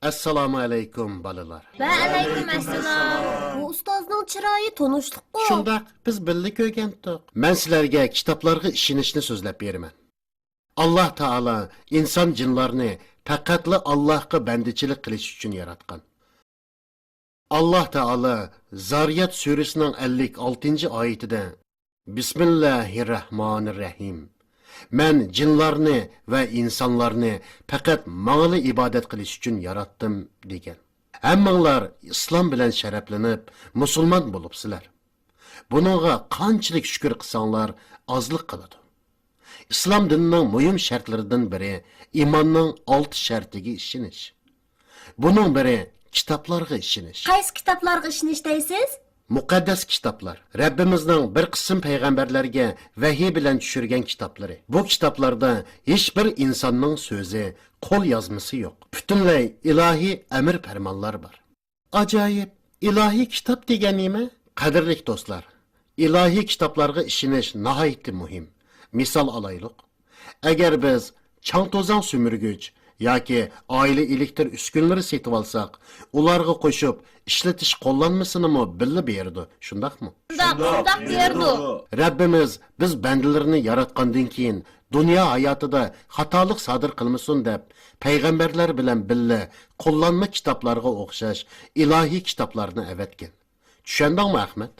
Assalomu alaykum balalar. Va alaykum assalom. Bu ustozning chiroyi tonishliq. Shundaq biz birlik o'rgandik. Men sizlarga kitoblarga ishonishni so'zlab beraman. Alloh taolo inson jinlarni faqatla Allohga bandichilik qilish uchun yaratgan. Alloh taolo Zariyat surasining 56-oyatida Bismillahirrahmanirrahim. Men jinlarni va insonlarni faqat ma'li ibodat qilish uchun yaratdim degan. Hammanglar islom bilan sharaflanib, musulmon bo'libsizlar. Buningga qanchalik shukr qilsanglar, ozlik qiladi. İslam dinining muhim shartlaridan biri iymonning 6 shartiga ishonish. Buning biri kitoblarga ishonish. Qaysi kitoblarga ishonish deysiz? Muqaddas kitoblar, Rabbimizning bir qism payg'ambarlarga vahiy bilan tushirgan kitoblari. Bu kitoblarda hech bir insonning so'zi, qo'l yozmasi yo'q. Butunlay ilohiy amr farmonlar bor. Ajoyib, ilohiy kitob degan nima? Qadrli do'stlar, ilohiy kitoblarga ishonish nihoyatda muhim. Misol olaylik. Agar biz chang to'zon sumirgich yoki oila elektr uskunalari setib olsak, ularga qo'shib ishlatish qo'llanmasini billa berdi, shundaqmi? Shundaq derdi. Rabbimiz biz bandalarni yaratgandan keyin dunyo hayotida xatolik sodir qilmasin deb payg'ambarlar bilan billa qo'llanma kitoblarga o'xshash ilohiy kitoblarni avatgan. Tushundingmi, Ahmad?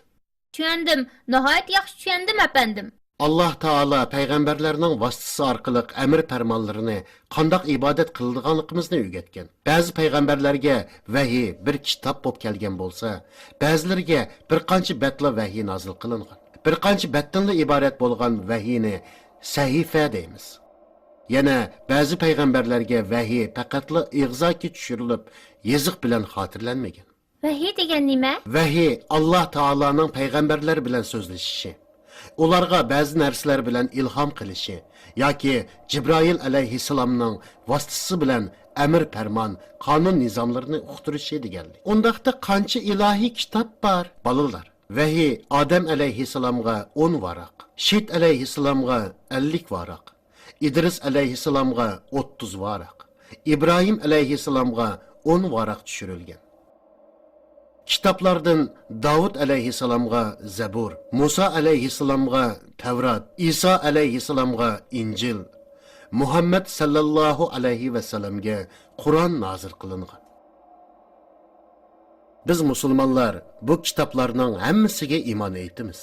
Tushundim. Nihoyat yaxshi tushundim, apandim. Allah Taala payg'ambarlarning vositasi orqali amr farmonlarini qandoq ibodat qiladiganligimizni o'rgatgan. Ba'zi payg'ambarlarga vahiy bir kitob bo'lib kelgan bo'lsa, ba'zilariga bir qancha batla vahiy nozil qilingan. Bir qancha batdanli iborat bo'lgan vahiyni sahifa deymiz. Yana ba'zi payg'ambarlarga vahiy faqatla ig'zoki tushirilib, yoziq bilan xotirlanmagan. Vahiy degan nima? Vahiy Alloh taolaning payg'ambarlar bilan so'zlashishi. Ularga ba'zi narsalar bilan ilhom qilishi yoki Jibroil alayhissalomning vositasi bilan amr farmon, qonun nizomlarini uqtirishi deganlik. Undaqda qancha ilohiy kitob bor, balalar. Vahiy Odam alayhissalomga 10 varaq, Shit alayhissalomga 50 varaq, Idris alayhissalomga 30 varaq, Ibrohim alayhissalomga 10 varaq tushirilgan. Kitoblardan Davud alayhissalomga Zabur, Musa alayhissalomga Tavrat, Isa alayhissalomga Injil, Muhammad sallallohu alayhi va sallamga Qur'on nozil qilingan. Biz musulmonlar bu kitoblarning hammasiga iymon etamiz.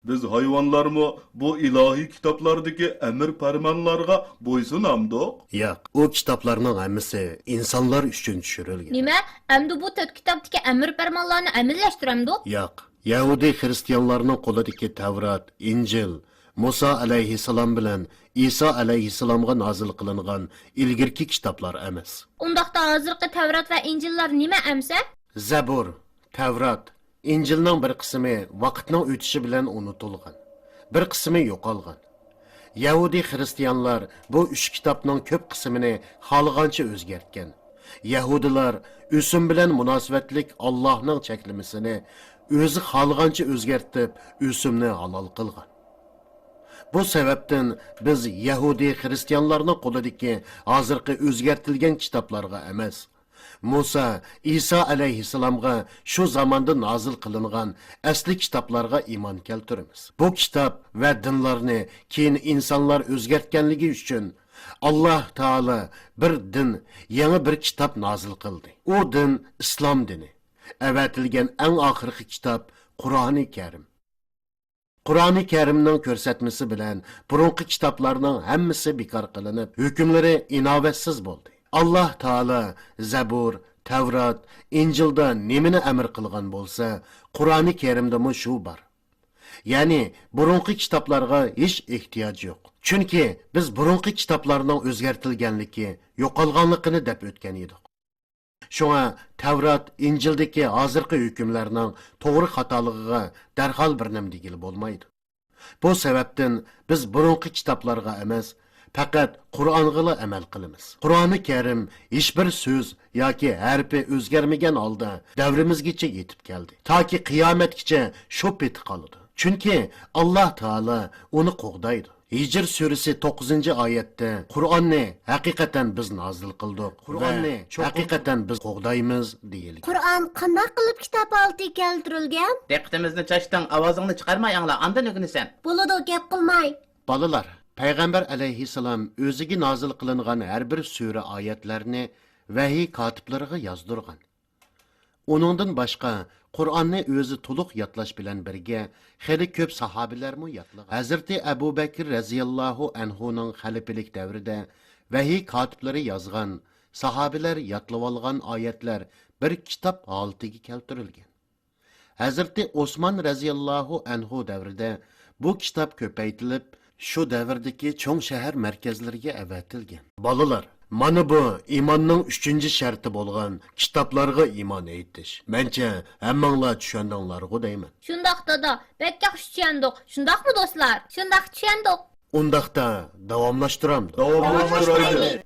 Biz hayvanlarmı bu ilahi kitaplardaki emir fermanlarga boysunamdık? Yo'q, u kitoblarning hammasi insonlar uchun tushirilgan. Nima? Endi bu 4 kitobdagi amr farmonlarni amallashtiramdi? Yo'q, Yahudi xristianlarning qo'lidagi Tavrat, Injil, Musa alayhissalom bilan Isa alayhissalomga nozil qilingan ilgirki kitoblar emas. Undaqda hozirgi Tavrat va Injillar nima amsa? Zabur, Tavrat, İncilning bir qismi vaqtning o'tishi bilan unutilgan. Bir qismi yo'qolgan. Yahudi xristianlar bu 3 kitobning ko'p qismini xohlagancha o'zgartgan. Yahudilar o'sim bilan munosabatlik Allohning cheklamasini o'zi xohlagancha o'zgartib, o'simni halol qilgan. Bu sababdan biz Yahudi xristianlarning qo'lidagi hozirgi o'zgartilgan kitoblarga emas, Musa, İsa alayhissalomga shu zamonda nozil qilingan asli kitoblarga iymon keltiramiz. Bu kitob va dinlarni keyin insonlar o'zgartganligi uchun Alloh taolo bir din, yangi bir kitob nozil qildi. U din islom dini. Avatilgan eng oxirgi kitob Qur'oni Karim. Qur'oni Karimning ko'rsatmasi bilan burunqi kitoblarning hammasi bekor qilinib, hukmlari inovatsiz bo'ldi. Allah Taala Zabur, Tavrat, İncilda nimani amr qilgan bo'lsa, Qur'oni Karimda mu shu bor. Ya'ni burunqi kitoblarga hech ehtiyoj yo'q. Chunki biz burunqi kitoblarning o'zgartilganligi, yo'qolganligini deb o'tgan edik. Shunga Tavrat, İncildagi hozirgi hukmlarning to'g'ri xatoligiga darhol bir nim degili bo'lmaydi. Bu sababdan biz burunqi kitoblarga emas, faqat Qur'onga amal qilamiz. Qur'oni Karim hech bir so'z yoki harfi o'zgarmagan holda davrimizgacha yetib keldi. Toki qiyomatgacha shu peti qoladi. Chunki Alloh taolo uni qo'g'daydi. Hicr surasi 9-oyatda Qur'onni haqiqatan biz nozil qildik. Qur'onni haqiqatan biz qo'g'daymiz deyilgan. Qur'on qanday qilib kitob holatiga keltirilgan? Diqqatimizni chashdan, ovozingni chiqarmay angla, andan o'g'inasan. Bo'ladi, gap qilmay. Balalar, Payg'ambar alayhissalom o'ziga nozil qilingan har bir sura oyatlarni vahiy kotiblariga yozdirgan. Uningdan boshqa Qur'onni o'zi to'liq yodlash bilan birga xeyli ko'p sahobalarmi yodlagan. Hazrati Abu Bakr radhiyallohu anhuning xalifalik davrida vahiy kotiblari yozgan, sahobalar yodlab olgan oyatlar bir kitob holatiga keltirilgan. Hazrati Osman radhiyallohu anhu davrida bu kitob ko'paytirilib, shu davrdagi cho'ng shahar markazlariga avatilgan. Bolalar, mana bu iymonning 3-sharti bo'lgan kitoblarga iymon etish. Mencha hammanglar tushundinglar-ku deyman. Shundoq dada, bek yaxshi tushundik. Shundoqmi do'stlar? Shundoq tushundik. Undaqda davomlashtiramdi. Davomlashtiraylik.